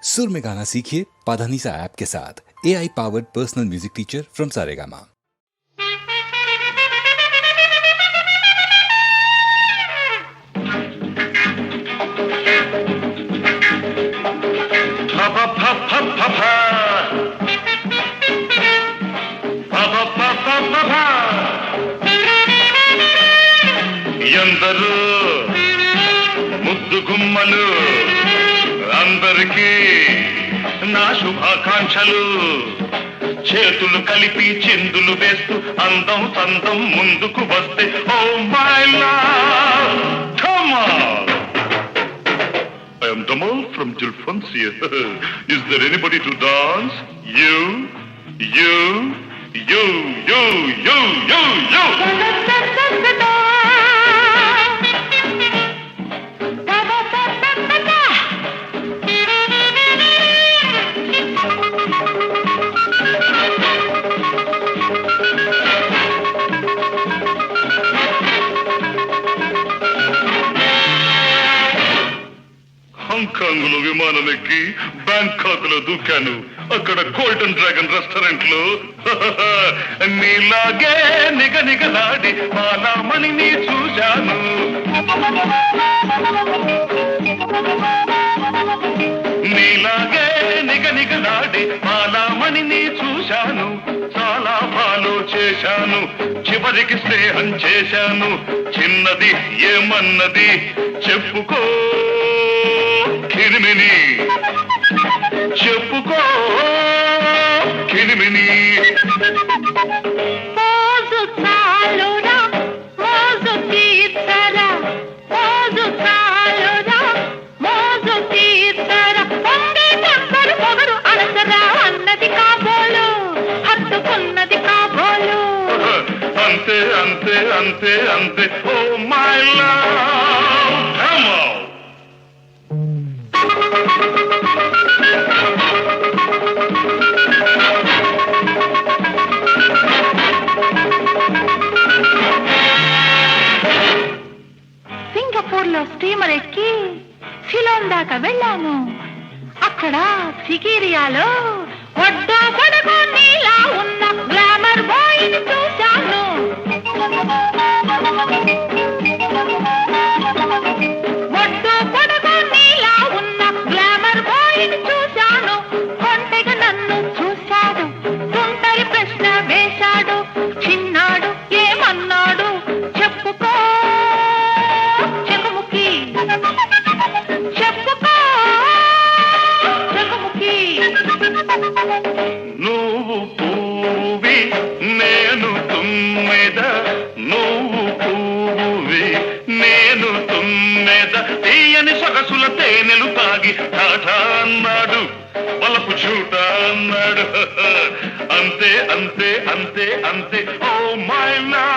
सुर में गाना सीखिए पाधानीसा ऐप के साथ। AI powered personal music teacher from Saregama. ఎందరో ముద్దు గుమ్మలు అందరికీ నా శుభాకాంక్షలు. చేతులు కలిపి చిందులు వేస్తూ అందం సందం ముందుకు వస్తే oh my love come on. I am Damal from Jilfonsia. Is there anybody to dance? You. Hong Kong లో విమానం ఎక్కి బ్యాంకాక్ లో దూకాను. అక్కడ గోల్డెన్ డ్రాగన్ రెస్టారెంట్ లో నీలాగే నిగనిగలాడి మాలామణిని చూశాను. నీలాగే నిగనిగలాడి మాలామణిని చూశాను. చాలా ఫాలో చేశాను, చివరికి స్నేహం చేశాను. చిన్నది ఏమన్నది చెప్పుకో కిరిమిని, చెప్పుకో కిరిమిని. మోజు చాలురా మోజు తీర్చరా, మోజు చాలురా మోజు తీర్చరా. పొంగే టక్కరు పొగరు అడసరా అన్నది కాబోలు, హత్తుకున్నది కాబోలు. అంతే అంతే అంతే అంతే oh my love come on. Singapore లో స్టీమర్ ఎక్కి సిలోన్ దాకా వెళ్ళాను. అక్కడ సిగిరియాలో ఒడ్డో పొడగో నీలా ఉన్న గ్లామర్ బాయ్ ని చూశాను. ఒడ్డో పొడగో నీలా ఉన్న గ్లామర్ బాయ్ ని చూశాను. కొంటెగా నన్ను చూశాడు, తుంటరి ప్రశ్న వేశాడు. చిన్నాడు ఏమన్నాడు చెప్పుకో చెకుముకి, చెప్పుకో చెకుముకి. నువ్వు పువ్వువి నేను తుమ్మెద, నువ్వు పువ్వువి నేను తుమ్మెద. తీయని సొగసుల తేనెలు తాగి టాటా అన్నాడు, వలపు చూట అన్నాడు. అంతే అంతే అంతే అంతే ఓ మై లవ్.